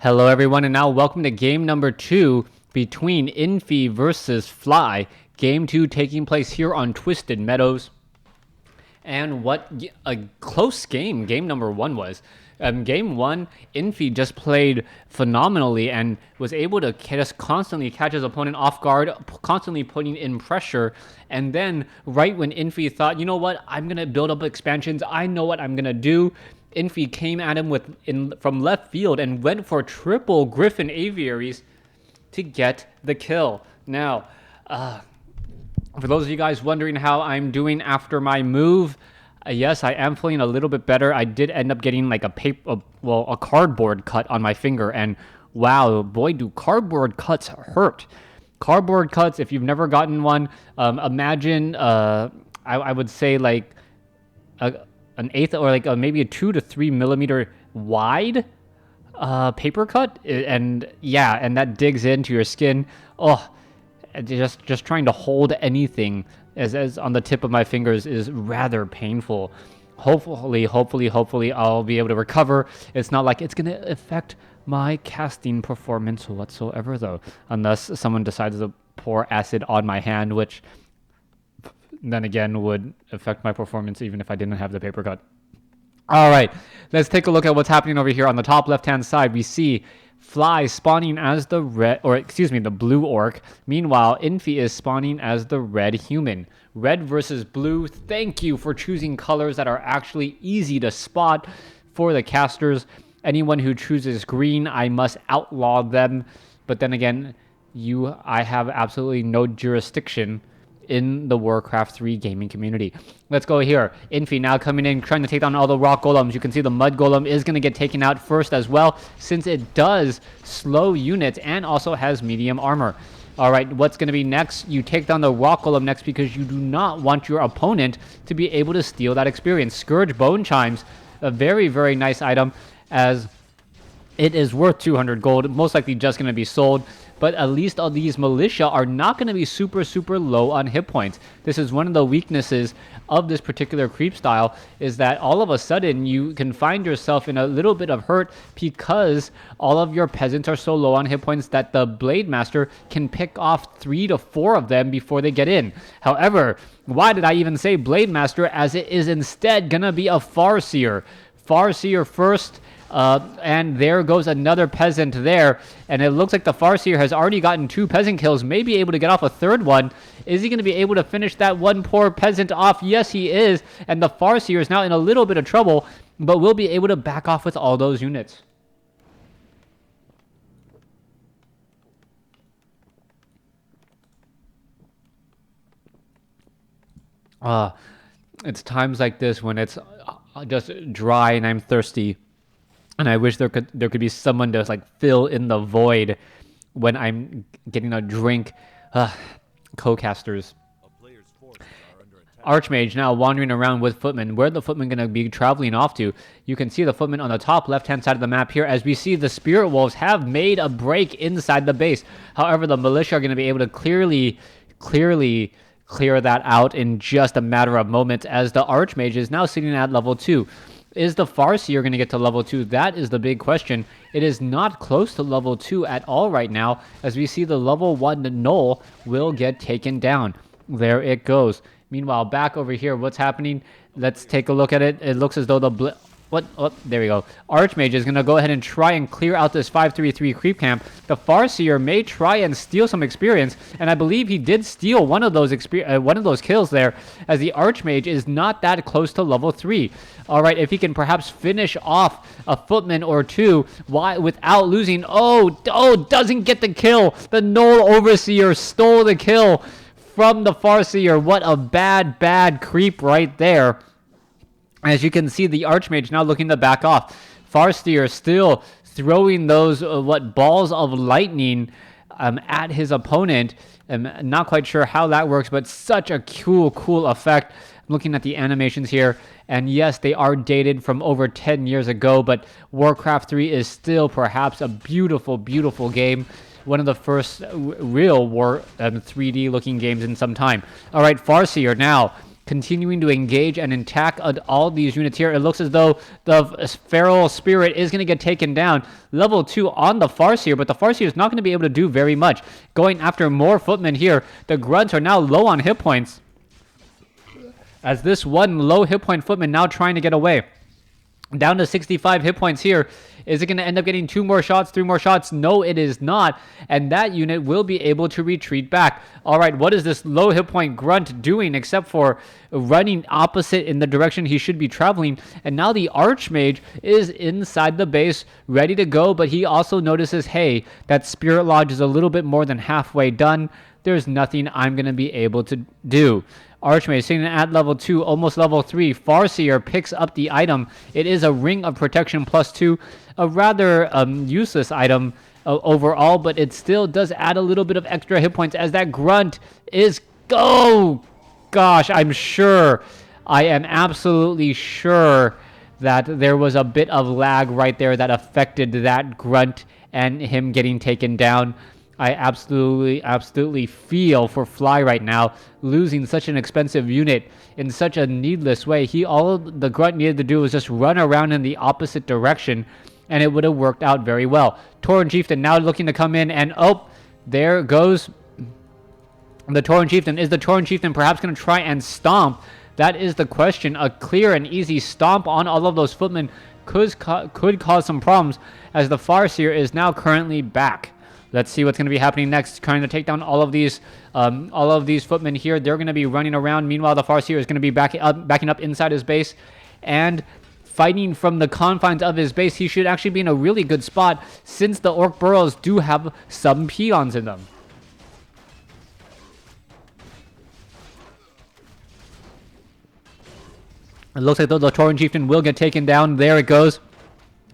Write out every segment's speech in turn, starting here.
Hello everyone, and now welcome to game number 2 between Infi versus Fly. Game 2 taking place here on Twisted Meadows. And what a close game number 1 was. Game 1, Infi just played phenomenally and was able to just constantly catch his opponent off guard, constantly putting in pressure. And then right when Infi thought, you know what, I'm going to build up expansions, I know what I'm going to do, Infi came at him from left field and went for triple Griffin Aviaries to get the kill. Now, for those of you guys wondering how I'm doing after my move, yes, I am feeling a little bit better. I did end up getting like a cardboard cut on my finger, and wow, boy, do cardboard cuts hurt. Cardboard cuts, if you've never gotten one, imagine, I would say like an eighth or like maybe a 2 to 3 millimeter wide paper cut, and yeah, and that digs into your skin. Oh, just trying to hold anything as on the tip of my fingers is rather painful. Hopefully I'll be able to recover. It's not like it's gonna affect my casting performance whatsoever though, unless someone decides to pour acid on my hand, which then again would affect my performance even if I didn't have the paper cut. All right, let's take a look at what's happening over here on the top left-hand side. We see Fly spawning as the the blue orc. Meanwhile, Infi is spawning as the red human. Red versus blue. Thank you for choosing colors that are actually easy to spot for the casters. Anyone who chooses green, I must outlaw them. But then again, I have absolutely no jurisdiction in the WarCraft 3 gaming community. Let's go here. Infi now coming in, trying to take down all the rock golems. You can see the mud golem is going to get taken out first as well, since it does slow units and also has medium armor. All right, what's going to be next? You take down the rock golem next because you do not want your opponent to be able to steal that experience. Scourge Bone Chimes, a very, very nice item, as it is worth 200 gold, most likely just going to be sold. But at least all these militia are not going to be super low on hit points. This is one of the weaknesses of this particular creep style, is that all of a sudden you can find yourself in a little bit of hurt because all of your peasants are so low on hit points that the Blade Master can pick off 3 to 4 of them before they get in. However, why did I even say Blade Master, as it is instead going to be a Farseer. Farseer first. And there goes another peasant there, and it looks like the Farseer has already gotten 2 peasant kills, may be able to get off a third one. Is he going to be able to finish that one poor peasant off? Yes, he is, and the Farseer is now in a little bit of trouble, but will be able to back off with all those units. It's times like this when it's just dry and I'm thirsty. And I wish there could be someone to like fill in the void when I'm getting a drink. Co-casters. Archmage now wandering around with footmen. Where are the footmen going to be traveling off to? You can see the footmen on the top left-hand side of the map here, as we see the Spirit Wolves have made a break inside the base. However, the militia are going to be able to clearly clear that out in just a matter of moments, as the Archmage is now sitting at level 2. Is the Farseer going to get to level 2? That is the big question. It is not close to level 2 at all right now, as we see the level 1 Null will get taken down. There it goes. Meanwhile, back over here, what's happening? Let's take a look at it. It looks as though the... Oh, there we go. Archmage is going to go ahead and try and clear out this 533 creep camp. The Farseer may try and steal some experience, and I believe he did steal one of those kills there, as the Archmage is not that close to level 3. All right, if he can perhaps finish off a footman or 2 without losing... doesn't get the kill. The Null Overseer stole the kill from the Farseer. What a bad creep right there. As you can see, the Archmage now looking to back off. Farseer still throwing those balls of lightning at his opponent. I'm not quite sure how that works, but such a cool effect. I'm looking at the animations here, and yes, they are dated from over 10 years ago, but WarCraft 3 is still perhaps a beautiful game. One of the first real 3D looking games in some time. All right, Farseer now continuing to engage and attack all these units here. It looks as though the Feral Spirit is going to get taken down. Level 2 on the Farseer, but the Farseer is not going to be able to do very much. Going after more footmen here. The Grunts are now low on hit points, as this one low hit point footman now trying to get away. Down to 65 hit points here. Is it going to end up getting 2 more shots, 3 more shots? No, it is not. And that unit will be able to retreat back. All right, what is this low hit point Grunt doing except for running opposite in the direction he should be traveling? And now the Archmage is inside the base, ready to go. But he also notices, hey, that Spirit Lodge is a little bit more than halfway done. There's nothing I'm going to be able to do. Archmage sitting at level 2, almost level 3. Farseer picks up the item. It is a Ring of Protection +2, a rather useless item overall, but it still does add a little bit of extra hit points as that Grunt is... Oh, gosh, I am absolutely sure that there was a bit of lag right there that affected that Grunt and him getting taken down. I absolutely feel for Fly right now, losing such an expensive unit in such a needless way. All the Grunt needed to do was just run around in the opposite direction, and it would have worked out very well. Tauren Chieftain now looking to come in, and oh, there goes the Tauren Chieftain. Is the Tauren Chieftain perhaps going to try and stomp? That is the question. A clear and easy stomp on all of those footmen could cause some problems, as the Farseer is now currently back. Let's see what's going to be happening next. Trying to take down all of these footmen here. They're going to be running around. Meanwhile, the Farseer is going to be backing up inside his base and fighting from the confines of his base. He should actually be in a really good spot, since the Orc Burrows do have some peons in them. It looks like the Tauren Chieftain will get taken down. There it goes.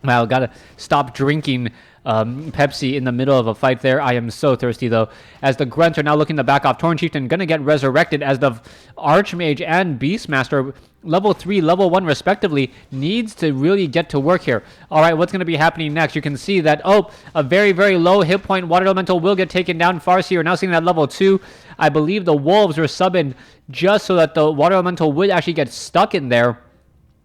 Wow, gotta stop drinking Pepsi in the middle of a fight there. I am so thirsty, though, as the Grunts are now looking to back off. Tauren Chieftain gonna get resurrected, as the Archmage and Beastmaster, level 3, level 1 respectively, needs to really get to work here. All right, what's gonna be happening next? You can see that, oh, a very, very low hit point Water Elemental will get taken down. Farseer now sitting at level 2. I believe the Wolves were summoned just so that the Water Elemental would actually get stuck in there.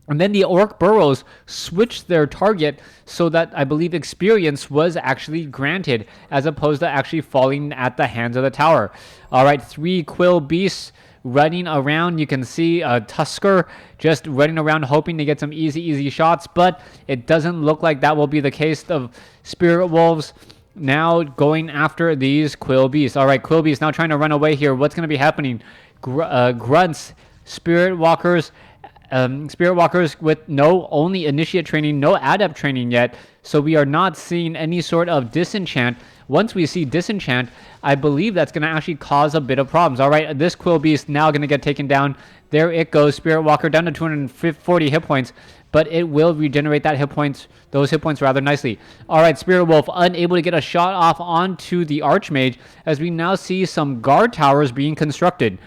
And then the Orc Burrows switched their target so that I believe experience was actually granted, as opposed to actually falling at the hands of the tower. All right, 3 Quill Beasts running around. You can see Tusker just running around hoping to get some easy shots, but it doesn't look like that will be the case. Of Spirit Wolves now going after these Quill Beasts. All right, Quill Beasts now trying to run away here. What's going to be happening? Grunts, Spirit Walkers with only Initiate training, no Adept training yet, so we are not seeing any sort of Disenchant. Once we see Disenchant, I believe that's going to actually cause a bit of problems. All right, this Quill Beast now going to get taken down. There it goes, Spirit Walker down to 240 hit points, but it will regenerate those hit points rather nicely. All right, Spirit Wolf unable to get a shot off onto the Archmage, as we now see some guard towers being constructed.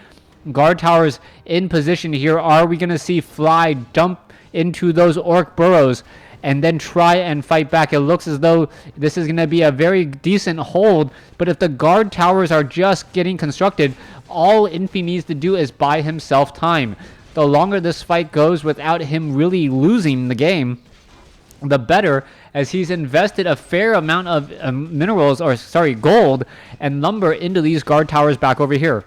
Guard towers in position here. Are we going to see Fly dump into those Orc Burrows and then try and fight back? It looks as though this is going to be a very decent hold, but if the guard towers are just getting constructed, all Infi needs to do is buy himself time. The longer this fight goes without him really losing the game, the better, as he's invested a fair amount of gold and lumber into these guard towers back over here.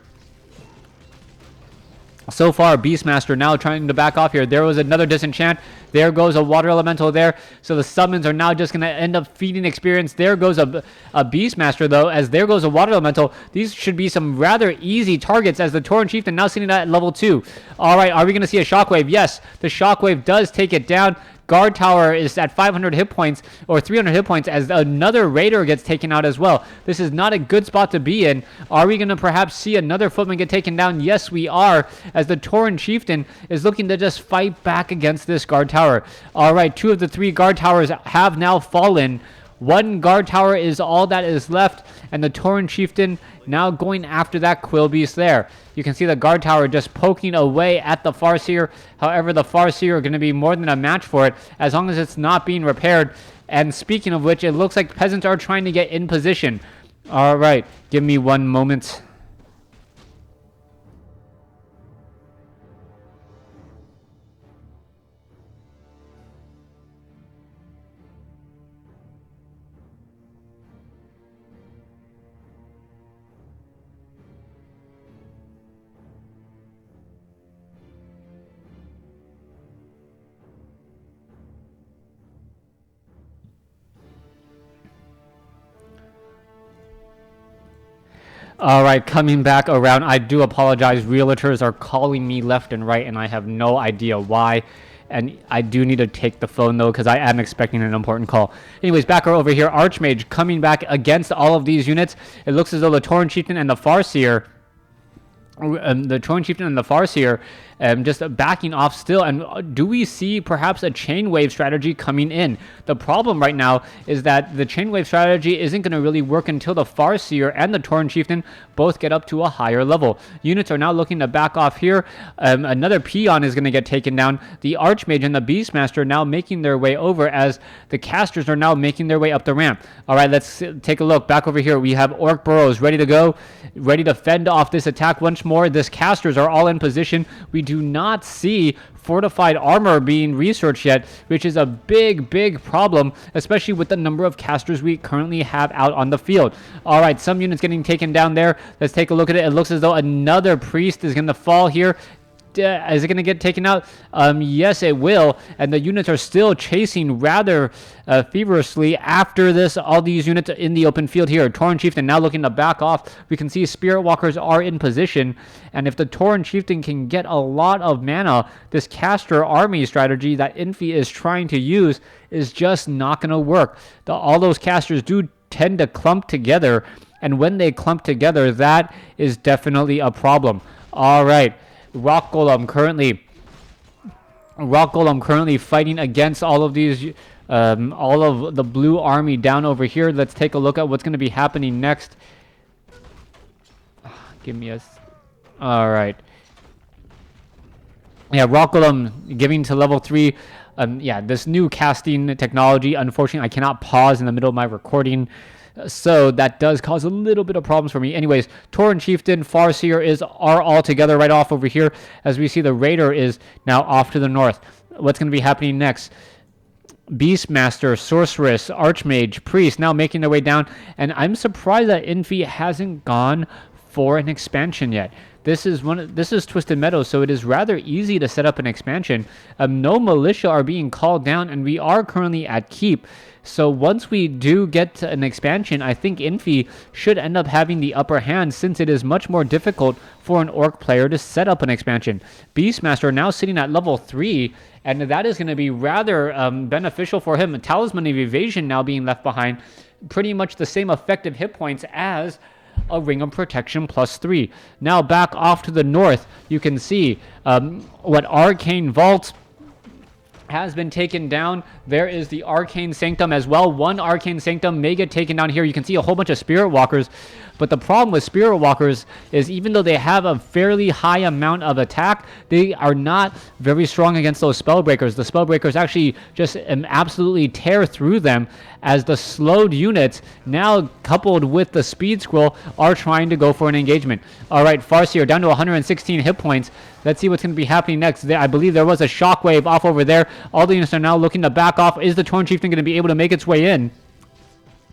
So far, Beastmaster now trying to back off here. There was another Disenchant. There goes a Water Elemental there. So the summons are now just going to end up feeding experience. There goes a Beastmaster, though, as there goes a Water Elemental. These should be some rather easy targets, as the Tauren Chieftain now sitting at level 2. All right, are we going to see a Shockwave? Yes, the Shockwave does take it down. Guard tower is at 500 hit points, or 300 hit points, as another Raider gets taken out as well. This is not a good spot to be in. Are we going to perhaps see another Footman get taken down? Yes, we are, as the Tauren Chieftain is looking to just fight back against this guard tower. All right, 2 of the 3 guard towers have now fallen. 1 guard tower is all that is left, and the Tauren Chieftain now going after that Quill Beast there. You can see the guard tower just poking away at the Farseer. However, the Farseer are going to be more than a match for it, as long as it's not being repaired. And speaking of which, it looks like peasants are trying to get in position. All right, give me one moment. All right, coming back around. I do apologize. Realtors are calling me left and right, and I have no idea why. And I do need to take the phone, though, because I am expecting an important call. Anyways, back over here. Archmage coming back against all of these units. It looks as though the Tauren Chieftain and the Farseer just backing off still. And do we see perhaps a chain wave strategy coming in? The problem right now is that the chain wave strategy isn't going to really work until the Farseer and the Tauren Chieftain both get up to a higher level. Units are now looking to back off here. Another peon is going to get taken down. The Archmage and the Beastmaster now making their way over as the casters are now making their way up the ramp. All right, let's take a look. Back over here, we have Orc Burrows ready to go, ready to fend off this attack once more. This casters are all in position. We do not see fortified armor being researched yet, which is a big problem, especially with the number of casters we currently have out on the field. All right, some units getting taken down there. Let's take a look at it. It looks as though another priest is going to fall here. Is it going to get taken out? Yes, it will. And the units are still chasing rather feverishly after this. All these units in the open field here. Tauren Chieftain now looking to back off. We can see Spirit Walkers are in position. And if the Tauren Chieftain can get a lot of mana, this caster army strategy that Infi is trying to use is just not going to work. All those casters do tend to clump together. And when they clump together, that is definitely a problem. All right. Rock Golem currently fighting against all of these, all of the blue army down over here. Let's take a look at what's going to be happening next. Give me a... All right. Yeah, Rock Golem giving to level 3. Yeah, this new casting technology, unfortunately, I cannot pause in the middle of my recording. So that does cause a little bit of problems for me. Anyways, Tauren Chieftain, Farseer are all together right off over here. As we see, the Raider is now off to the north. What's going to be happening next? Beastmaster, Sorceress, Archmage, Priest now making their way down. And I'm surprised that Infi hasn't gone for an expansion yet. This is Twisted Meadows, so it is rather easy to set up an expansion. No militia are being called down, and we are currently at keep. So once we do get an expansion, I think Infi should end up having the upper hand, since it is much more difficult for an Orc player to set up an expansion. Beastmaster now sitting at level 3, and that is going to be rather beneficial for him. Talisman of Evasion now being left behind. Pretty much the same effective hit points as a Ring of Protection +3. Now back off to the north, you can see what Arcane Vault has been taken down. There is the Arcane Sanctum as well. One Arcane Sanctum may get taken down here. You can see a whole bunch of Spirit Walkers. But the problem with Spirit Walkers is even though they have a fairly high amount of attack, they are not very strong against those Spellbreakers. The Spellbreakers actually just absolutely tear through them, as the slowed units, now coupled with the Speed Scroll, are trying to go for an engagement. All right, Farseer down to 116 hit points. Let's see what's going to be happening next. I believe there was a shockwave off over there. All the units are now looking to back off. Is the Tauren Chieftain going to be able to make its way in?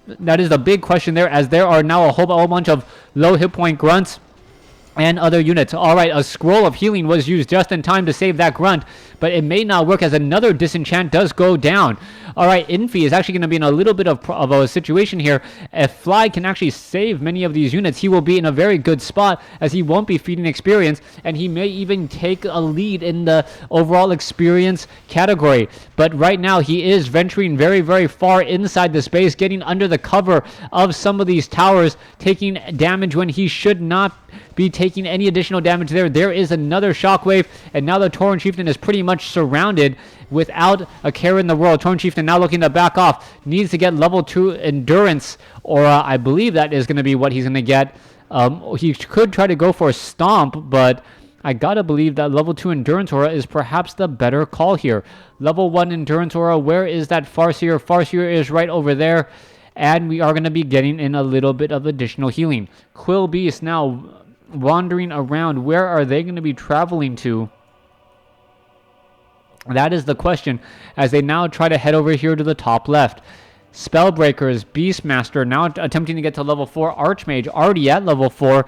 That is the big question there, as there are now a whole bunch of low hit point grunts and other units. All right, a Scroll of Healing was used just in time to save that grunt, but it may not work as another disenchant does go down. All right, Infi is actually going to be in a little bit of a situation here. If Fly can actually save many of these units, he will be in a very good spot, as he won't be feeding experience, and he may even take a lead in the overall experience category. But right now, he is venturing very far inside the space, getting under the cover of some of these towers, taking damage when he should not be taking any additional damage there. There is another shockwave, and now the Tauren Chieftain is pretty much surrounded without a care in the world. Tauren Chieftain now looking to back off. Needs to get level 2 Endurance, or I believe that is going to be what he's going to get. He could try to go for a Stomp, but I gotta believe that level 2 Endurance Aura is perhaps the better call here. Level 1 Endurance Aura, where is that Farseer? Farseer is right over there, and we are going to be getting in a little bit of additional healing. Quill Beast now wandering around. Where are they going to be traveling to? That is the question, as they now try to head over here to the top left. Spellbreakers, Beastmaster now attempting to get to level 4. Archmage already at level 4,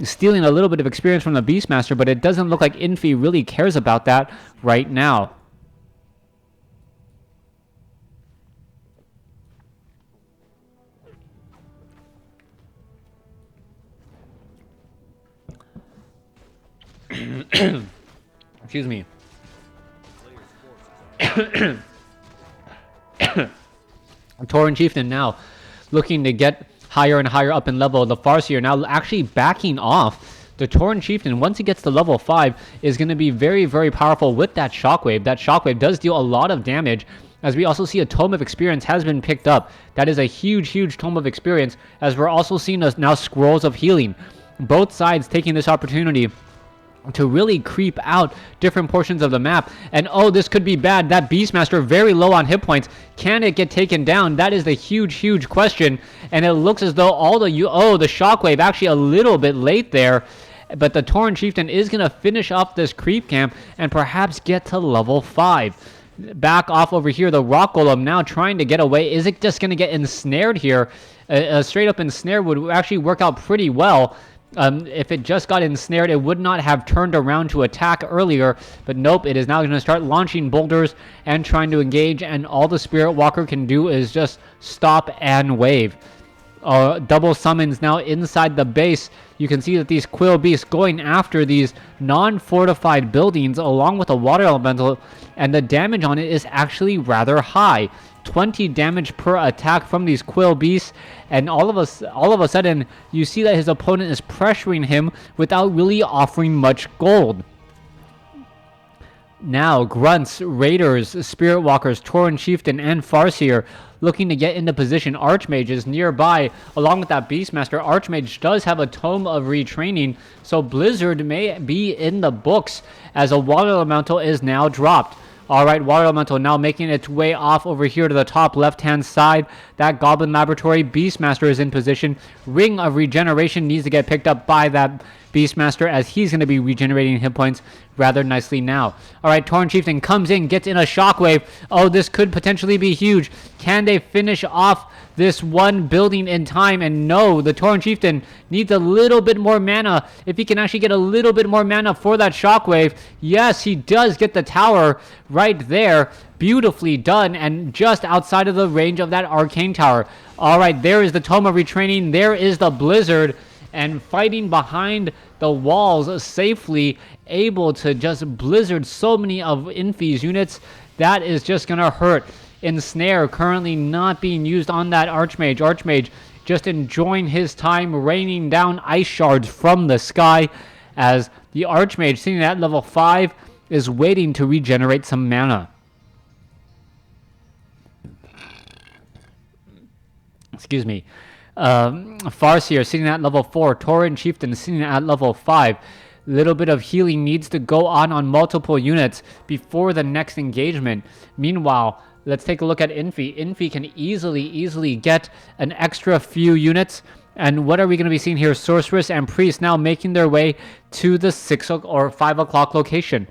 stealing a little bit of experience from the Beastmaster, but it doesn't look like Infi really cares about that right now. Excuse me. Tauren Chieftain now looking to get higher and higher up in level. The Farseer now actually backing off. The Tauren Chieftain, once he gets to level 5, is going to be very, very powerful with that Shockwave. That Shockwave does deal a lot of damage, as we also see a Tome of Experience has been picked up. That is a huge, huge Tome of Experience, as we're also seeing now Scrolls of Healing. Both sides taking this opportunity to really creep out different portions of the map. And oh, this could be bad. That Beastmaster very low on hit points. Can it get taken down? That is the huge, huge question. And it looks as though all the Shockwave actually a little bit late there. But the Tauren Chieftain is going to finish off this creep camp and perhaps get to level 5. Back off over here, the Rock Golem now trying to get away. Is it just going to get ensnared here? A straight up ensnare would actually work out pretty well. If it just got ensnared, it would not have turned around to attack earlier. But nope, it is now going to start launching boulders and trying to engage. And all the Spirit Walker can do is just stop and wave. Double summons now inside the base. You can see that these Quill Beasts going after these non-fortified buildings along with a Water Elemental. And the damage on it is actually rather high. 20 damage per attack from these Quill Beasts, and all of a sudden you see that his opponent is pressuring him without really offering much gold. Now Grunts, Raiders, Spirit Walkers, Tauren Chieftain, and Farseer looking to get into position. Archmage is nearby along with that Beastmaster. Archmage does have a Tome of Retraining, so Blizzard may be in the books as a Water Elemental is now dropped. Alright, Water Elemental now making its way off over here to the top left-hand side. That Goblin Laboratory, Beastmaster is in position. Ring of Regeneration needs to get picked up by that Beastmaster, as he's going to be regenerating hit points rather nicely now. Alright, Tauren Chieftain comes in, gets in a Shockwave. Oh, this could potentially be huge. Can they finish off this one building in time? And no, the Tauren Chieftain needs a little bit more mana. If he can actually get a little bit more mana for that Shockwave. Yes, he does get the tower right there. Beautifully done, and just outside of the range of that Arcane Tower. Alright, there is the Tome of Retraining. There is the Blizzard. And fighting behind the walls safely, able to just blizzard so many of Infi's units. That is just going to hurt. Ensnare currently not being used on that Archmage. Archmage just enjoying his time raining down ice shards from the sky, as the Archmage sitting at level 5 is waiting to regenerate some mana. Excuse me. Farseer sitting at level 4. Tauren Chieftain sitting at level 5. Little bit of healing needs to go on multiple units before the next engagement. Meanwhile, let's take a look at Infi. Infi can easily get an extra few units. And what are we going to be seeing here? Sorceress and Priest now making their way to the 6 or 5 o'clock location.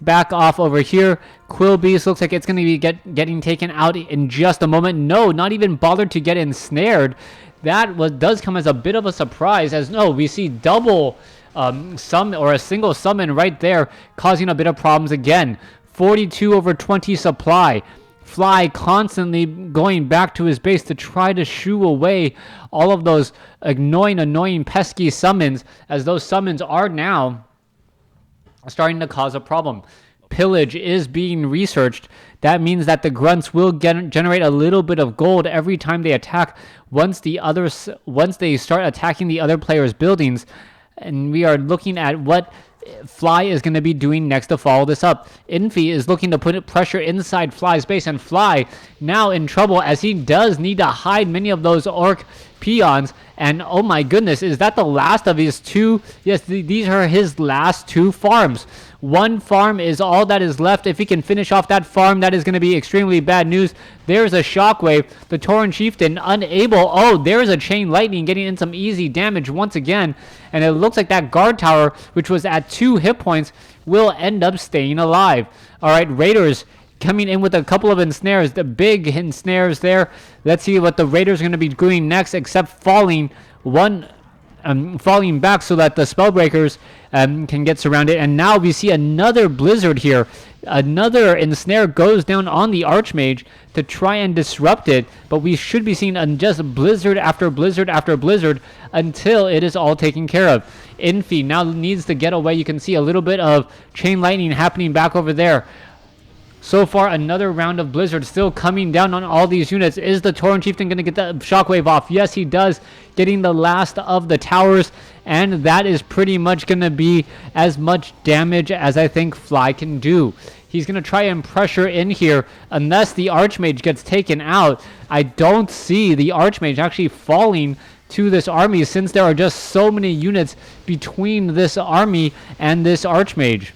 Back off over here. Quill Beast looks like it's going to be getting taken out in just a moment. No, not even bothered to get ensnared. That does come as a bit of a surprise, as no, we see double summon or a single summon right there, causing a bit of problems again. 42/20 supply. Fly constantly going back to his base to try to shoo away all of those annoying, pesky summons, as those summons are now starting to cause a problem. Pillage is being researched. That means that the Grunts will generate a little bit of gold every time they attack once they start attacking the other players' buildings. And we are looking at what Fly is going to be doing next to follow this up. Infi is looking to put pressure inside Fly's base, and Fly now in trouble, as he does need to hide many of those orc peons. And oh my goodness, is that the last of his two? Yes, these are his last 2 farms. One farm is all that is left. If he can finish off that farm, that is going to be extremely bad news. There's a Shockwave. The Tauren Chieftain unable. Oh, there's a Chain Lightning getting in some easy damage once again. And it looks like that guard tower, which was at 2 hit points, will end up staying alive. All right, Raiders coming in with a couple of ensnares. The big ensnares there. Let's see what the Raiders are going to be doing next, except falling one falling back so that the Spellbreakers can get surrounded. And now we see another Blizzard here. Another Ensnare goes down on the Archmage to try and disrupt it, but we should be seeing just Blizzard after Blizzard after Blizzard until it is all taken care of. Infi now needs to get away. You can see a little bit of Chain Lightning happening back over there. So far, another round of Blizzard still coming down on all these units. Is the Tauren Chieftain going to get the Shockwave off? Yes, he does, getting the last of the towers, and that is pretty much going to be as much damage as I think Fly can do. He's going to try and pressure in here unless the Archmage gets taken out. I don't see the Archmage actually falling to this army since there are just so many units between this army and this Archmage.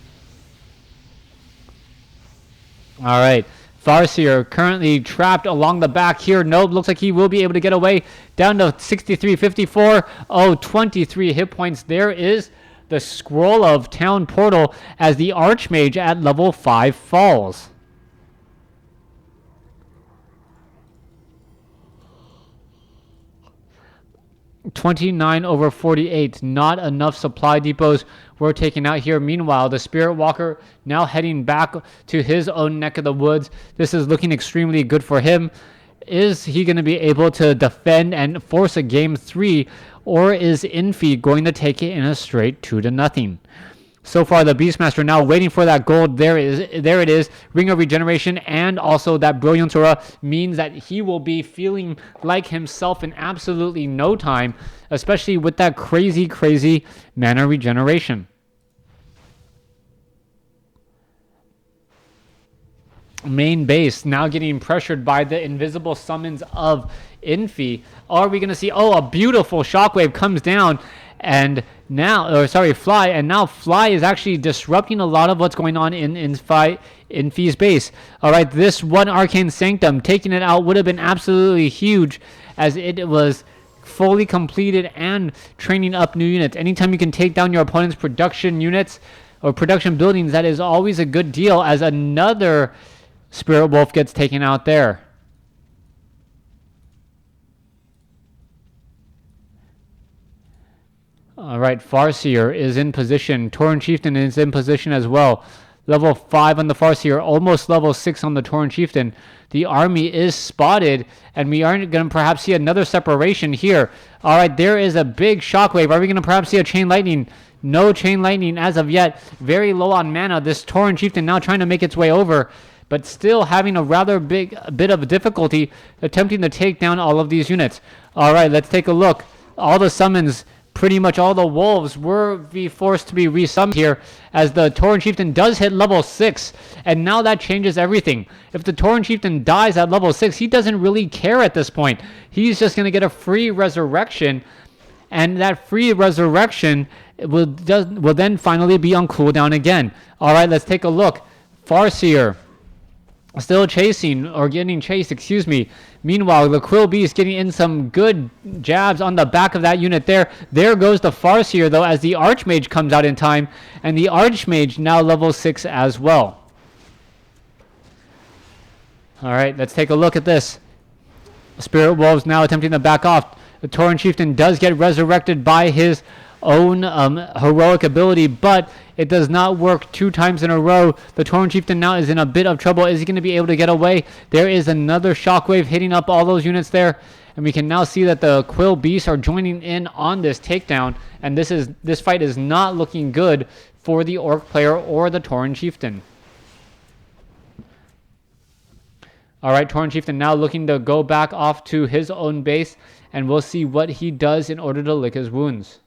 All right, Farseer currently trapped along the back here. Nope, looks like he will be able to get away. Down to 63-54. Oh, 23 hit points. There is the Scroll of Town Portal as the Archmage at level 5 falls. (29/48). Not enough supply depots were taken out here. Meanwhile, the Spirit Walker now heading back to his own neck of the woods. This is looking extremely good for him. Is he going to be able to defend and force a game 3, or is Infi going to take it in a straight 2-0? So far, the Beastmaster now waiting for that gold. There it is. Ring of Regeneration and also that Brilliance Aura means that he will be feeling like himself in absolutely no time, especially with that crazy, crazy mana regeneration. Main base now getting pressured by the invisible summons of Infi. Are we going to see, a beautiful Shockwave comes down, and now, Fly, and now Fly is actually disrupting a lot of what's going on in Infi's base. All right, this one Arcane Sanctum, taking it out would have been absolutely huge as it was fully completed and training up new units. Anytime you can take down your opponent's production units or production buildings, that is always a good deal as another Spirit Wolf gets taken out there. All right, Farseer is in position. Tauren Chieftain is in position as well. Level 5 on the Farseer, almost level 6 on the Tauren Chieftain. The army is spotted, and we aren't going to perhaps see another separation here. All right, there is a big Shockwave. Are we going to perhaps see a Chain Lightning? No Chain Lightning as of yet. Very low on mana. This Tauren Chieftain now trying to make its way over, but still having a rather big bit of difficulty attempting to take down all of these units. All right, let's take a look. All the summons, pretty much all the wolves were be forced to be resummoned here as the Tauren Chieftain does hit level 6, and now that changes everything. If the Tauren Chieftain dies at level 6, he doesn't really care at this point. He's just going to get a free resurrection, and that free resurrection will then finally be on cooldown again. All right, let's take a look. Farseer still chasing, or getting chased, excuse me. Meanwhile, the Quill Beast getting in some good jabs on the back of that unit there. There goes the Farseer, though, as the Archmage comes out in time, and the Archmage now level 6 as well. All right, let's take a look at this. Spirit Wolves now attempting to back off. The Tauren Chieftain does get resurrected by his own heroic ability, but it does not work 2 times in a row. The Tauren Chieftain now is in a bit of trouble. Is he going to be able to get away? There is another Shockwave hitting up all those units there, and we can now see that the Quill Beasts are joining in on this takedown, and this fight is not looking good for the Orc player or the Tauren Chieftain. All right, Tauren Chieftain now looking to go back off to his own base, and we'll see what he does in order to lick his wounds.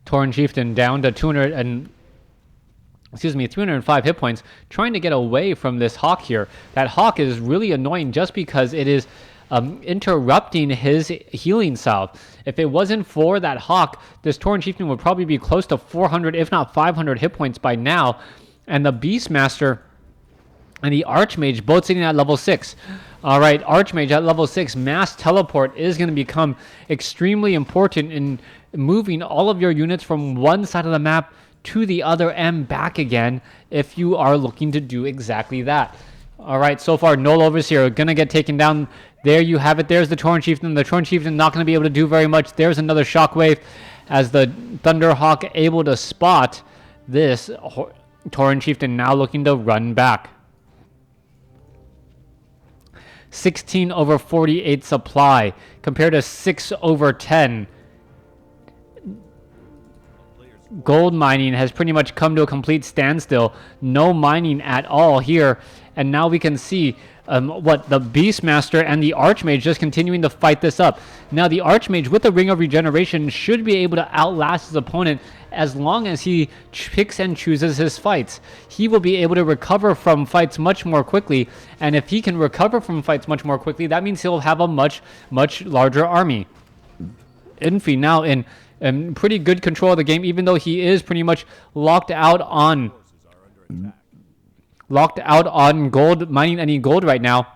Tauren Chieftain down to 305 hit points, trying to get away from this Hawk here. That Hawk is really annoying just because it is interrupting his healing salve. If it wasn't for that Hawk, this Tauren Chieftain would probably be close to 400, if not 500 hit points by now. And the Beastmaster and the Archmage both sitting at level 6. All right, Archmage at level 6. Mass Teleport is going to become extremely important in moving all of your units from one side of the map to the other and back again if you are looking to do exactly that. All right, so far, no overs here. Going to get taken down. There you have it. There's the Tauren Chieftain. The Tauren Chieftain not going to be able to do very much. There's another Shockwave as the Thunderhawk able to spot this Tauren Chieftain, now looking to run back. 16 over 48 supply compared to 6 over 10. Gold mining has pretty much come to a complete standstill. No mining at all here. And now we can see what the Beastmaster and the Archmage just continuing to fight this up. Now the Archmage with the Ring of Regeneration should be able to outlast his opponent as long as he picks and chooses his fights. He will be able to recover from fights much more quickly. And if he can recover from fights much more quickly, that means he'll have a much larger army. Infi now in pretty good control of the game, even though he is pretty much locked out on gold, mining any gold right now.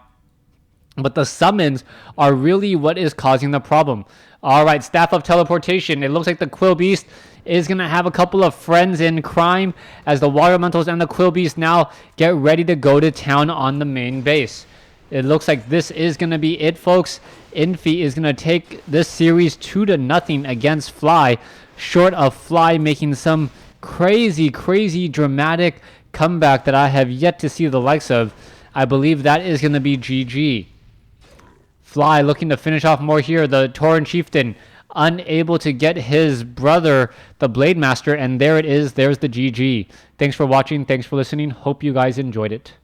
But the summons are really what is causing the problem. All right, Staff of Teleportation. It looks like the Quill Beast is going to have a couple of friends in crime as the Water Elementals and the Quill Beast now get ready to go to town on the main base. It looks like this is going to be it, folks. Infi is going to take this series 2-0 against Fly, short of Fly making some crazy dramatic comeback that I have yet to see the likes of. I believe that is going to be GG. Fly looking to finish off more here. The Tauren Chieftain unable to get his brother, the Blade Master, and there it is. There's the GG. Thanks for watching. Thanks for listening. Hope you guys enjoyed it.